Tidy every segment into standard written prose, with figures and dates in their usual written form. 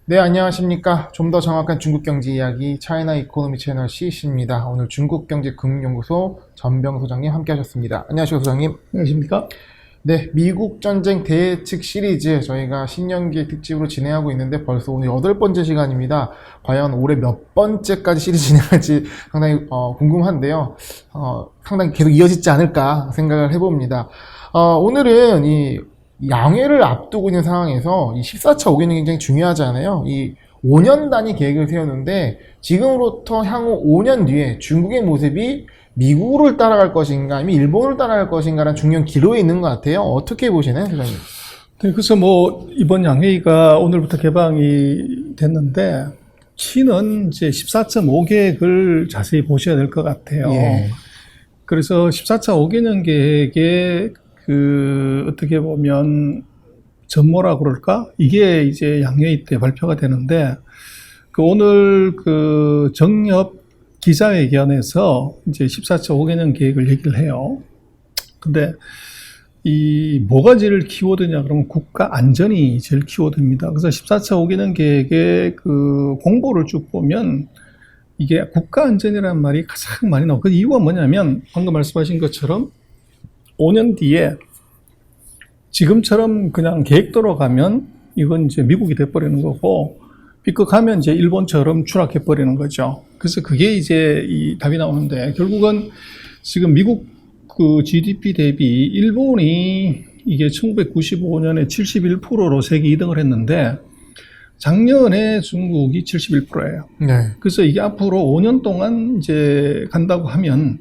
네, 안녕하십니까. 좀 더 정확한 중국 경제 이야기 차이나 이코노미 채널 CC입니다. 오늘 중국경제금융연구소 전병 소장님 함께 하셨습니다. 안녕하세요, 소장님. 안녕하십니까? 네, 미국 전쟁 대예측 시리즈 저희가 신년기획 특집으로 진행하고 있는데 벌써 오늘 8번째 시간입니다. 과연 올해 몇 번째까지 시리즈 진행할지 상당히 궁금한데요. 상당히 계속 이어지지 않을까 생각을 해봅니다. 오늘은 이 양회를 앞두고 있는 상황에서 이 14차 5개년이 굉장히 중요하잖아요. 이 5년 단위 계획을 세웠는데 지금으로부터 향후 5년 뒤에 중국의 모습이 미국을 따라갈 것인가 아니면 일본을 따라갈 것인가라는 중요한 기로에 있는 것 같아요. 어떻게 보시나요, 소장님? 네, 그래서 이번 양회의가 오늘부터 개방이 됐는데, 키는 이제 14.5 계획을 자세히 보셔야 될 것 같아요. 예. 그래서 14차 5개년 계획의 어떻게 보면, 전모라 그럴까? 이게 이제 양회의 때 발표가 되는데, 오늘 정협 기자회견에서 이제 14차 5개년 계획을 얘기를 해요. 근데 이 뭐가 제일 키워드냐 그러면 국가 안전이 제일 키워드입니다. 그래서 14차 5개년 계획의 공보를 쭉 보면 이게 국가 안전이라는 말이 가장 많이 나오고 그 이유가 뭐냐면 방금 말씀하신 것처럼 5년 뒤에 지금처럼 그냥 계획대로 가면 이건 이제 미국이 돼버리는 거고 삐걱하면 이제 일본처럼 추락해버리는 거죠. 그래서 그게 이제 이 답이 나오는데 결국은 지금 미국 GDP 대비 일본이 이게 1995년에 71%로 세계 2등을 했는데 작년에 중국이 71%예요. 네. 그래서 이게 앞으로 5년 동안 이제 간다고 하면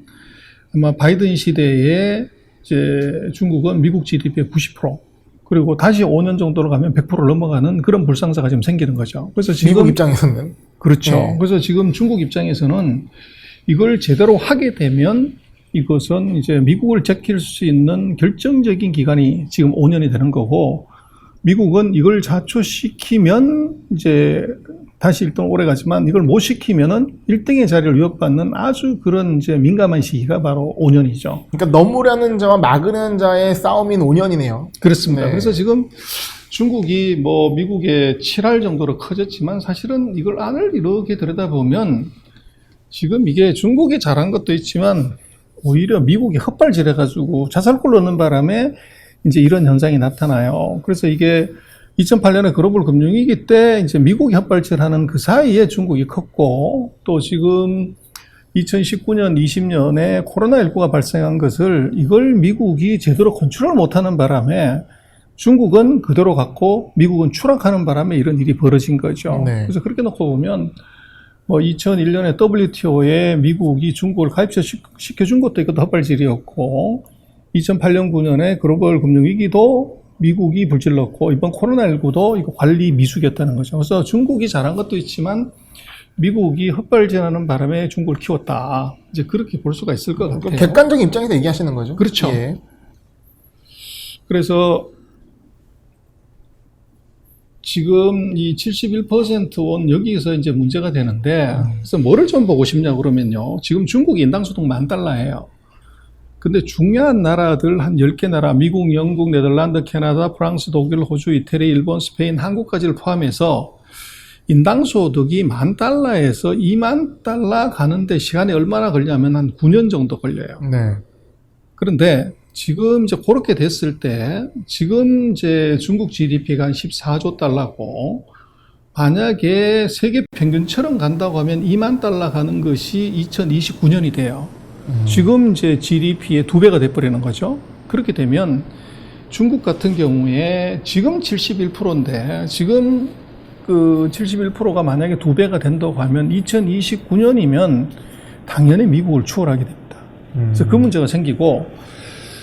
아마 바이든 시대에 이제 중국은 미국 GDP의 90%, 그리고 다시 5년 정도로 가면 100%를 넘어가는 그런 불상사가 지금 생기는 거죠. 그래서 지금 미국 입장에서는 그렇죠. 네. 그래서 지금 중국 입장에서는 이걸 제대로 하게 되면 이것은 이제 미국을 제킬 수 있는 결정적인 기간이 지금 5년이 되는 거고, 미국은 이걸 좌초시키면 이제 다시 1등 오래 가지만 이걸 못 시키면은 1등의 자리를 위협받는 아주 그런 이제 민감한 시기가 바로 5년이죠. 그러니까 넘으려는 자와 막으려는 자의 싸움인 5년이네요. 그렇습니다. 네. 그래서 지금 중국이 미국의 7할 정도로 커졌지만 사실은 이걸 안을 이렇게 들여다보면 지금 이게 중국이 잘한 것도 있지만 오히려 미국이 헛발질해가지고 자살골 넣는 바람에 이제 이런 현상이 나타나요. 그래서 이게 2008년에 글로벌 금융위기 때 이제 미국이 헛발질하는 그 사이에 중국이 컸고, 또 지금 2019년, 20년에 코로나19가 발생한 것을 이걸 미국이 제대로 컨트롤 못하는 바람에 중국은 그대로 갔고 미국은 추락하는 바람에 이런 일이 벌어진 거죠. 네. 그래서 그렇게 놓고 보면 2001년에 WTO에 미국이 중국을 가입시켜준 것도 이것도 헛발질이었고, 2008년, 9년에 글로벌 금융위기도 미국이 불질렀고, 이번 코로나19도 이거 관리 미숙이었다는 거죠. 그래서 중국이 잘한 것도 있지만 미국이 헛발질하는 바람에 중국을 키웠다. 이제 그렇게 볼 수가 있을 것 같아요. 객관적인 입장에서 얘기하시는 거죠. 그렇죠. 예. 그래서 지금 이 71%원 여기에서 이제 문제가 되는데, 그래서 뭐를 좀 보고 싶냐 그러면요. 지금 중국이 인당소득 $10,000예요. 근데 중요한 나라들 한 10개 나라, 미국, 영국, 네덜란드, 캐나다, 프랑스, 독일, 호주, 이태리, 일본, 스페인, 한국까지를 포함해서 인당소득이 $10,000에서 $20,000 가는데 시간이 얼마나 걸리냐면 한 9년 정도 걸려요. 네. 그런데 지금 이제 그렇게 됐을 때, 지금 이제 중국 GDP가 한 14조 달러고, 만약에 세계 평균처럼 간다고 하면 $20,000 가는 것이 2029년이 돼요. 지금 이제 GDP의 2배가 돼버리는 거죠. 그렇게 되면 중국 같은 경우에 지금 71%인데, 지금 71%가 만약에 2배가 된다고 하면 2029년이면 당연히 미국을 추월하게 됩니다. 그래서 그 문제가 생기고,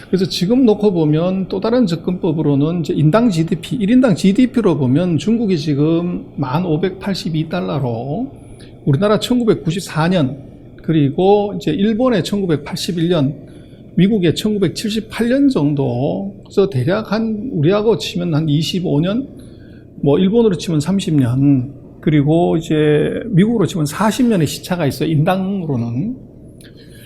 그래서 지금 놓고 보면 또 다른 접근법으로는 이제 인당 GDP, 1인당 GDP로 보면 중국이 지금 1,582달러로 우리나라 1994년, 그리고 이제 일본의 1981년, 미국의 1978년 정도, 그래서 대략 우리하고 치면 한 25년, 일본으로 치면 30년, 그리고 이제 미국으로 치면 40년의 시차가 있어요, 인당으로는.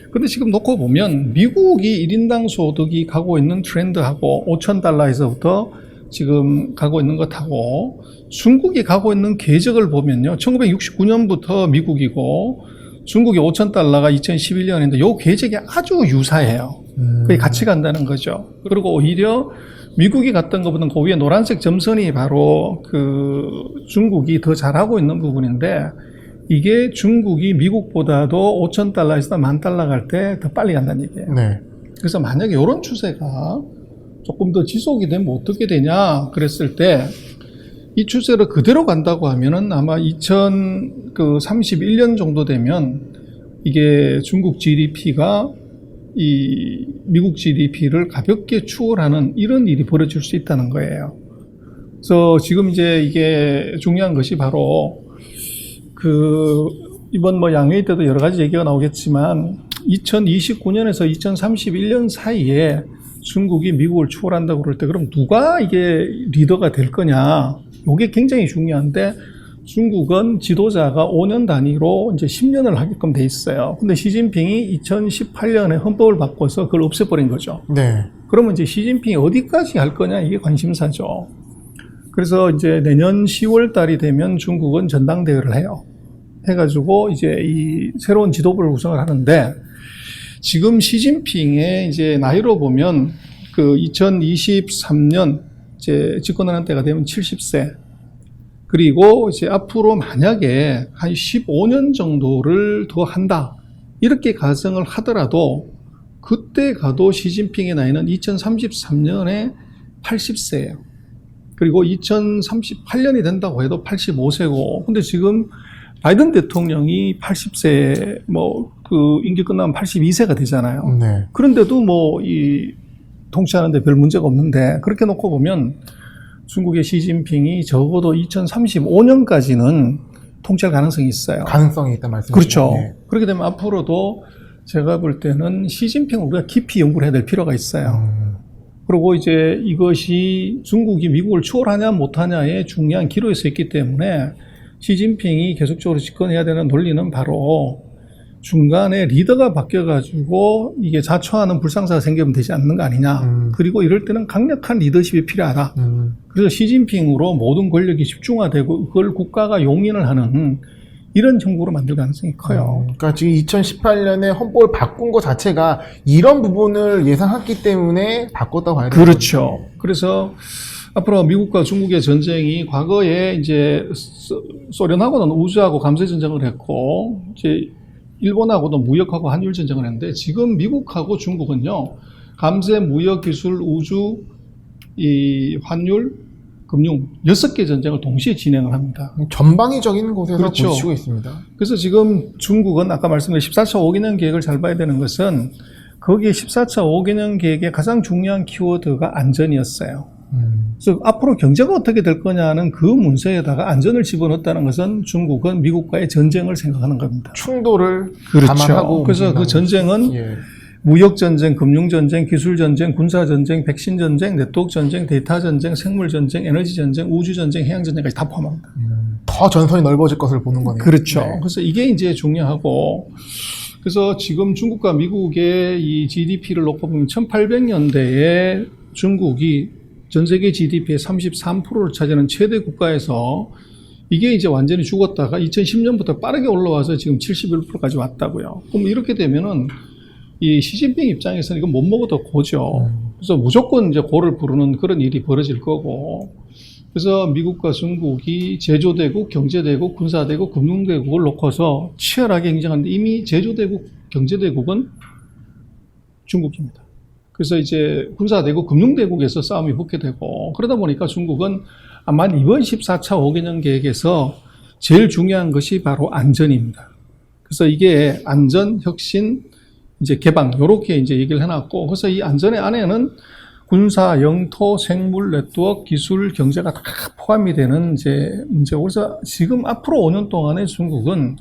근데 지금 놓고 보면 미국이 1인당 소득이 가고 있는 트렌드하고 $5,000에서부터 지금 가고 있는 것하고 중국이 가고 있는 궤적을 보면요. 1969년부터 미국이고 중국이 5,000달러가 2011년인데 요 궤적이 아주 유사해요. 거의 같이 간다는 거죠. 그리고 오히려 미국이 갔던 것보다는 그 위에 노란색 점선이 바로 그 중국이 더 잘하고 있는 부분인데 이게 중국이 미국보다도 5,000달러에서 10,000달러 갈 때 더 빨리 간다는 얘기예요. 네. 그래서 만약에 이런 추세가 조금 더 지속이 되면 어떻게 되냐 그랬을 때 이 추세를 그대로 간다고 하면은 아마 2031년 정도 되면 이게 중국 GDP가 이 미국 GDP를 가볍게 추월하는 이런 일이 벌어질 수 있다는 거예요. 그래서 지금 이제 이게 중요한 것이 바로 그 이번 뭐 양회의 때도 여러 가지 얘기가 나오겠지만 2029년에서 2031년 사이에 중국이 미국을 추월한다고 그럴 때 그럼 누가 이게 리더가 될 거냐? 이게 굉장히 중요한데 중국은 지도자가 5년 단위로 이제 10년을 하게끔 돼 있어요. 근데 시진핑이 2018년에 헌법을 바꿔서 그걸 없애버린 거죠. 네. 그러면 이제 시진핑이 어디까지 할 거냐 이게 관심사죠. 그래서 이제 내년 10월 달이 되면 중국은 전당대회를 해요. 해가지고 이제 이 새로운 지도부를 구성을 하는데 지금 시진핑의 이제 나이로 보면 그 2023년 이제 집권하는 때가 되면 70세. 그리고 이제 앞으로 만약에 한 15년 정도를 더 한다. 이렇게 가정을 하더라도 그때 가도 시진핑의 나이는 2033년에 80세예요. 그리고 2038년이 된다고 해도 85세고. 근데 지금 바이든 대통령이 80세 그 임기 끝나면 82세가 되잖아요. 네. 그런데도 이 통치하는데 별 문제가 없는데 그렇게 놓고 보면 중국의 시진핑이 적어도 2035년까지는 통치할 가능성이 있어요. 가능성이 있다 말씀이시죠. 그렇죠. 네. 그렇게 되면 앞으로도 제가 볼 때는 시진핑을 우리가 깊이 연구를 해야 될 필요가 있어요. 그리고 이제 이것이 중국이 미국을 추월하냐 못하냐의 중요한 기로에 서 있기 때문에 시진핑이 계속적으로 집권해야 되는 논리는 바로 중간에 리더가 바뀌어가지고 이게 자초하는 불상사가 생기면 되지 않는 거 아니냐. 그리고 이럴 때는 강력한 리더십이 필요하다. 그래서 시진핑으로 모든 권력이 집중화되고 그걸 국가가 용인을 하는 이런 정부로 만들 가능성이 커요. 그러니까 지금 2018년에 헌법을 바꾼 것 자체가 이런 부분을 예상했기 때문에 바꿨다고 봐야 되죠. 그렇죠. 그래서 앞으로 미국과 중국의 전쟁이 과거에 이제 소련하고는 우주하고 감세 전쟁을 했고 이제 일본하고도 무역하고 한일 전쟁을 했는데 지금 미국하고 중국은요 감세, 무역, 기술, 우주, 이 환율, 금융 6개 전쟁을 동시에 진행을 합니다. 전방위적인 곳에서 그렇죠. 부딪히고 있습니다. 그래서 지금 중국은 아까 말씀드린 14차 5개년 계획을 잘 봐야 되는 것은 거기에 14차 5개년 계획의 가장 중요한 키워드가 안전이었어요. 그래서 앞으로 경제가 어떻게 될 거냐는 그 문서에다가 안전을 집어넣었다는 것은 중국은 미국과의 전쟁을 생각하는 겁니다. 충돌을 그렇죠. 감안하고 그래서 그 전쟁은 예. 무역전쟁, 금융전쟁, 기술전쟁, 군사전쟁, 백신전쟁, 네트워크전쟁, 데이터전쟁, 생물전쟁, 에너지전쟁, 우주전쟁, 해양전쟁까지 다 포함합니다. 더 전선이 넓어질 것을 보는 거네요. 그렇죠. 네. 그래서 이게 이제 중요하고 그래서 지금 중국과 미국의 이 GDP를 놓고 보면 1800년대에 중국이 전 세계 GDP의 33%를 차지하는 최대 국가에서 이게 이제 완전히 죽었다가 2010년부터 빠르게 올라와서 지금 71%까지 왔다고요. 그럼 이렇게 되면은 이 시진핑 입장에서는 이건 못 먹어도 고죠. 그래서 무조건 이제 고를 부르는 그런 일이 벌어질 거고. 그래서 미국과 중국이 제조대국, 경제대국, 군사대국, 금융대국을 놓고서 치열하게 경쟁하는데 이미 제조대국, 경제대국은 중국입니다. 그래서 이제 군사대국, 금융대국에서 싸움이 붙게 되고 그러다 보니까 중국은 아마 이번 14차 5개년 계획에서 제일 중요한 것이 바로 안전입니다. 그래서 이게 안전, 혁신, 이제 개방 요렇게 이제 얘기를 해놨고 그래서 이 안전의 안에는 군사, 영토, 생물, 네트워크, 기술, 경제가 다 포함이 되는 이제 문제고 그래서 지금 앞으로 5년 동안에 중국은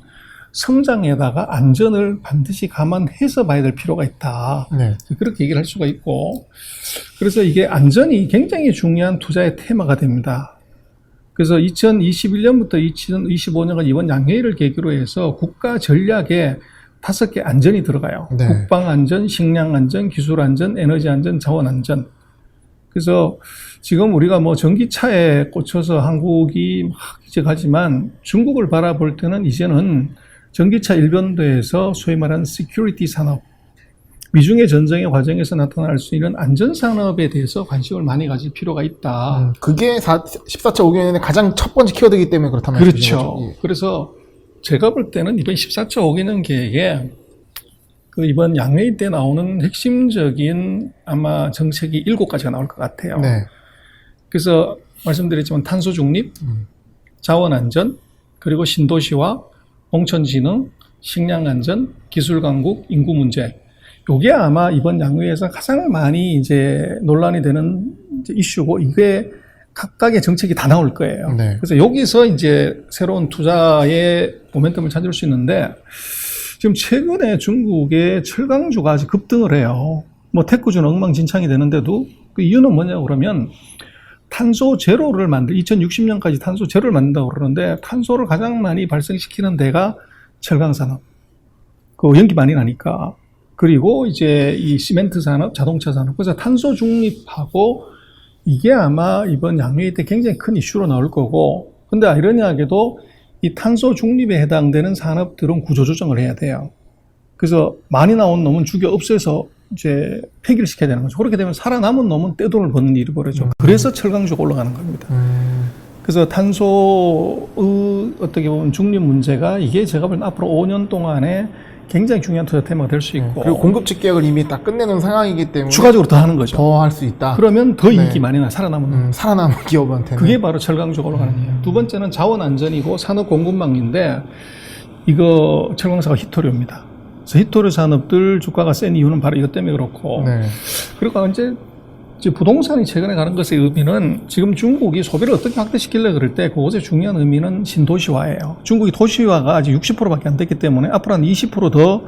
성장에다가 안전을 반드시 감안해서 봐야 될 필요가 있다. 네. 그렇게 얘기를 할 수가 있고 그래서 이게 안전이 굉장히 중요한 투자의 테마가 됩니다. 그래서 2021년부터 2025년간 이번 양회의를 계기로 해서 국가 전략에 5개 안전이 들어가요. 네. 국방안전, 식량안전, 기술안전, 에너지안전, 자원안전. 그래서 지금 우리가 뭐 전기차에 꽂혀서 한국이 막 이제 가지만 중국을 바라볼 때는 이제는 전기차 일변도에서 소위 말하는 시큐리티 산업, 미중의 전쟁의 과정에서 나타날 수 있는 안전산업에 대해서 관심을 많이 가질 필요가 있다. 그게 14차 5개년의 가장 첫 번째 키워드이기 때문에 그렇다면 그렇죠. 그래서 제가 볼 때는 이번 14차 5개년 계획에 그 이번 양회의 때 나오는 핵심적인 아마 정책이 7가지가 나올 것 같아요. 네. 그래서 말씀드렸지만 탄소 중립, 자원 안전, 그리고 신도시화, 농촌진흥, 식량 안전, 기술 강국, 인구 문제. 요게 아마 이번 양회에서 가장 많이 이제 논란이 되는 이제 이슈고 이게 각각의 정책이 다 나올 거예요. 네. 그래서 여기서 이제 새로운 투자의 모멘텀을 찾을 수 있는데 지금 최근에 중국의 철강주가 아주 급등을 해요. 뭐 테크주는 엉망진창이 되는데도 그 이유는 뭐냐 그러면 탄소 제로를 2060년까지 탄소 제로를 만든다고 그러는데 탄소를 가장 많이 발생시키는 데가 철강산업. 그 연기 많이 나니까. 그리고 이제 이 시멘트 산업, 자동차 산업. 그래서 탄소 중립하고 이게 아마 이번 양회의 때 굉장히 큰 이슈로 나올 거고. 근데 아이러니하게도 이 탄소 중립에 해당되는 산업들은 구조조정을 해야 돼요. 그래서 많이 나온 놈은 죽여 없애서 이제 폐기를 시켜야 되는 거죠. 그렇게 되면 살아남은 놈은 떼돈을 버는 일이 벌어져. 그래서 철강주가 올라가는 겁니다. 그래서 탄소의 어떻게 보면 중립 문제가 이게 제가 보기엔 앞으로 5년 동안에 굉장히 중요한 투자 테마가 될 수 있고. 그리고 공급직 계약을 이미 딱 끝내는 상황이기 때문에 추가적으로 더 하는 거죠. 더 할 수 있다. 그러면 더 네. 인기 많이 나, 살아남은. 살아남은 기업한테는. 그게 바로 철강주가 올라가는 거예요. 두 번째는 자원 안전이고 산업 공급망인데 이거 철강사가 히토류입니다. 그래서 히토류 산업들 주가가 센 이유는 바로 이것 때문에 그렇고. 네. 그리고 이제 부동산이 최근에 가는 것의 의미는 지금 중국이 소비를 어떻게 확대시키려고 그럴 때 그것의 중요한 의미는 신도시화예요. 중국이 도시화가 아직 60%밖에 안 됐기 때문에 앞으로 한 20%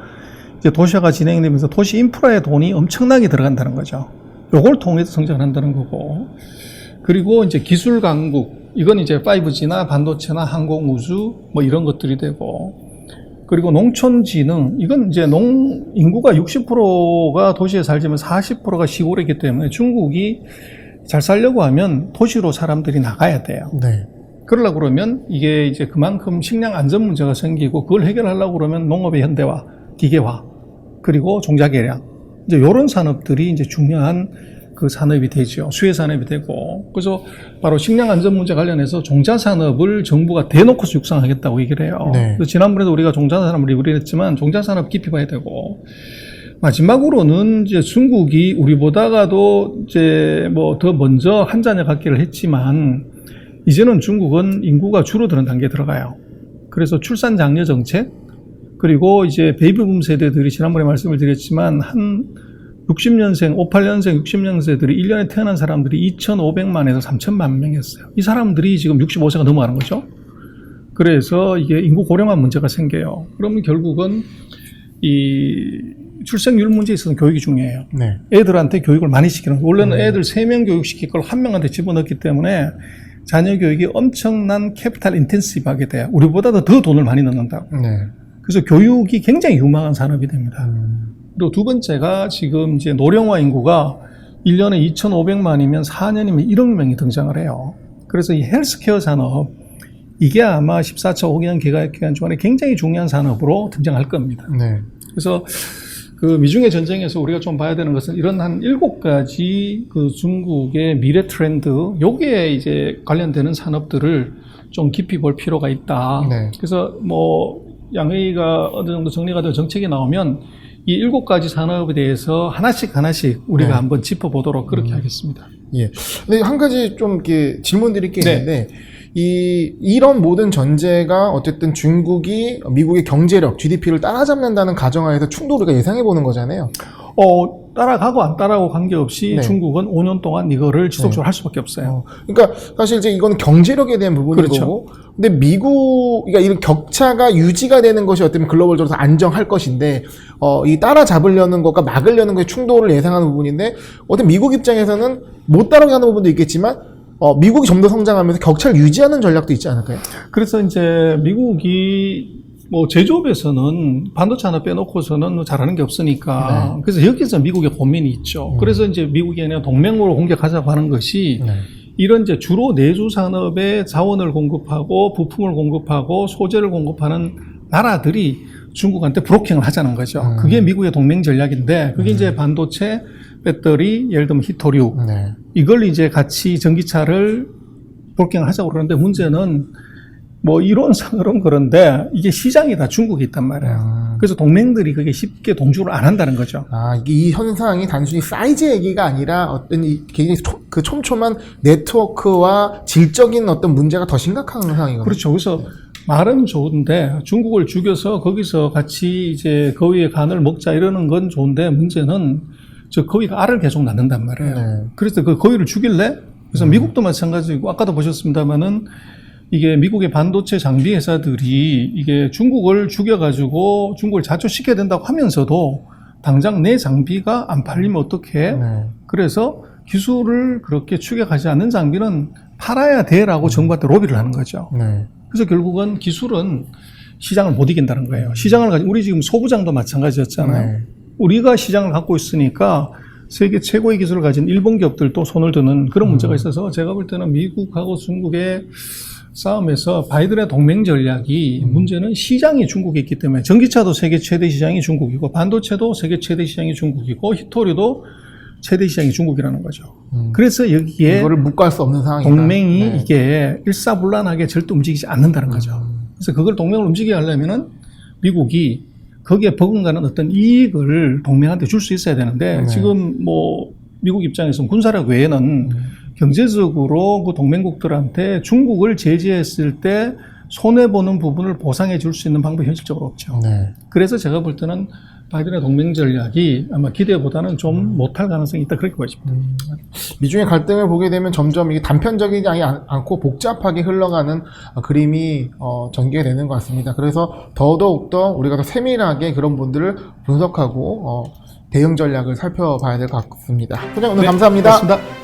이제 도시화가 진행되면서 도시 인프라의 돈이 엄청나게 들어간다는 거죠. 요걸 통해서 성장을 한다는 거고. 그리고 이제 기술 강국, 이건 이제 5G나 반도체나 항공 우주 뭐 이런 것들이 되고. 그리고 농촌진흥, 이건 이제 인구가 60%가 도시에 살지만 40%가 시골이기 때문에 중국이 잘 살려고 하면 도시로 사람들이 나가야 돼요. 네. 그러려고 그러면 이게 이제 그만큼 식량 안전 문제가 생기고 그걸 해결하려고 그러면 농업의 현대화, 기계화, 그리고 종자 개량. 이제 이런 산업들이 이제 중요한 그 산업이 되죠. 수혜 산업이 되고. 그래서 바로 식량 안전 문제 관련해서 종자 산업을 정부가 대놓고서 육성하겠다고 얘기를 해요. 네. 그래서 지난번에도 우리가 종자 산업을 리뷰를 했지만 종자 산업 깊이 봐야 되고. 마지막으로는 이제 중국이 우리보다가도 이제 뭐 더 먼저 한 자녀 갖기를 했지만 이제는 중국은 인구가 줄어드는 단계에 들어가요. 그래서 출산 장려 정책 그리고 이제 베이비붐 세대들이 지난번에 말씀을 드렸지만 한 60년생, 58년생, 60년생들이 1년에 태어난 사람들이 2,500만에서 3,000만 명이었어요. 이 사람들이 지금 65세가 넘어가는 거죠. 그래서 이게 인구 고령화 문제가 생겨요. 그러면 결국은 이 출생률 문제에 있어서 교육이 중요해요. 네. 애들한테 교육을 많이 시키는 거예요. 원래는 애들 3명 교육시킬 걸 1명한테 집어넣기 때문에 자녀 교육이 엄청난 캐피탈 인텐시브하게 돼요. 우리보다도 더 돈을 많이 넣는다고. 네. 그래서 교육이 굉장히 유망한 산업이 됩니다. 그리고 두 번째가 지금 이제 노령화 인구가 1년에 2,500만이면 4년이면 1억 명이 등장을 해요. 그래서 이 헬스케어 산업, 이게 아마 14차 5개년 개각 기간 중에 굉장히 중요한 산업으로 등장할 겁니다. 네. 그래서 그 미중의 전쟁에서 우리가 좀 봐야 되는 것은 이런 한 7가지 그 중국의 미래 트렌드, 요게 이제 관련되는 산업들을 좀 깊이 볼 필요가 있다. 네. 그래서 뭐 양회의가 어느 정도 정리가 되어 정책이 나오면 이 7가지 산업에 대해서 하나씩 우리가 네. 한번 짚어보도록 그렇게 하겠습니다. 예. 근데 한 가지 좀 이렇게 질문 드릴 게 네. 있는데, 이런 모든 전제가 어쨌든 중국이 미국의 경제력, GDP를 따라잡는다는 가정하에서 충돌을 예상해 보는 거잖아요. 따라가고 안 따라가고 관계없이 네. 중국은 5년 동안 이거를 지속적으로 할 수밖에 없어요. 그러니까 사실 이제 이거는 경제력에 대한 부분인 그렇죠. 거고, 근데 그러니까 이런 격차가 유지가 되는 것이 어떻게 보면 글로벌적으로 안정할 것인데, 이 따라잡으려는 것과 막으려는 것의 충돌을 예상하는 부분인데, 어떤 미국 입장에서는 못 따라가게 하는 부분도 있겠지만, 미국이 좀 더 성장하면서 격차를 유지하는 전략도 있지 않을까요? 그래서 이제 미국이 뭐 제조업에서는 반도체 하나 빼놓고서는 뭐 잘하는 게 없으니까 네. 그래서 여기서 미국의 고민이 있죠. 그래서 이제 미국이 그냥 동맹으로 공격하자고 하는 것이 네. 이런 이제 주로 내수 산업에 자원을 공급하고 부품을 공급하고 소재를 공급하는 나라들이 중국한테 브로킹을 하자는 거죠. 그게 미국의 동맹 전략인데 그게 이제 반도체, 배터리, 예를 들면 히토류 네. 이걸 이제 같이 전기차를 브로킹을 하자고 그러는데 문제는 뭐 이론상으로는 그런데 이게 시장이 다 중국에 있단 말이에요. 그래서 동맹들이 그게 쉽게 동조를 안 한다는 거죠. 아, 이 현상이 단순히 사이즈 얘기가 아니라 어떤 굉장히 그 촘촘한 네트워크와 질적인 어떤 문제가 더 심각한 현상이거든요. 그렇죠. 그래서 말은 좋은데 중국을 죽여서 거기서 같이 이제 거위의 간을 먹자 이러는 건 좋은데 문제는 저 거위가 알을 계속 낳는단 말이에요. 네. 그래서 그 거위를 죽일래? 그래서 미국도 마찬가지고 아까도 보셨습니다만은 이게 미국의 반도체 장비 회사들이 이게 중국을 죽여가지고 중국을 자초시켜야 된다고 하면서도 당장 내 장비가 안 팔리면 어떡해? 네. 그래서 기술을 그렇게 추격하지 않는 장비는 팔아야 돼라고 정부한테 로비를 하는 거죠. 네. 그래서 결국은 기술은 시장을 못 이긴다는 거예요. 시장을 가지고 우리 지금 소부장도 마찬가지였잖아요. 네. 우리가 시장을 갖고 있으니까 세계 최고의 기술을 가진 일본 기업들도 손을 드는 그런 문제가 있어서 제가 볼 때는 미국하고 중국의 싸움에서 바이든의 동맹 전략이 문제는 시장이 중국에 있기 때문에 전기차도 세계 최대 시장이 중국이고 반도체도 세계 최대 시장이 중국이고 히토류도 최대 시장이 중국이라는 거죠. 그래서 여기에 이거를 묵과할 수 없는 상황이다. 동맹이 네. 이게 일사불란하게 절대 움직이지 않는다는 거죠. 그래서 그걸 동맹을 움직이게 하려면은 미국이 거기에 버금가는 어떤 이익을 동맹한테 줄 수 있어야 되는데 네. 지금 뭐 미국 입장에서는 군사력 외에는 경제적으로 그 동맹국들한테 중국을 제재했을 때 손해보는 부분을 보상해 줄 수 있는 방법이 현실적으로 없죠. 네. 그래서 제가 볼 때는 바이든의 동맹 전략이 아마 기대보다는 좀 못할 가능성이 있다 그렇게 보여집니다. 미중의 갈등을 보게 되면 점점 이게 단편적이지 않고 복잡하게 흘러가는 그림이 전개가 되는 것 같습니다. 그래서 더더욱더 우리가 더 세밀하게 그런 분들을 분석하고 대응 전략을 살펴봐야 될 것 같습니다. 소장 오늘 네, 감사합니다. 고맙습니다.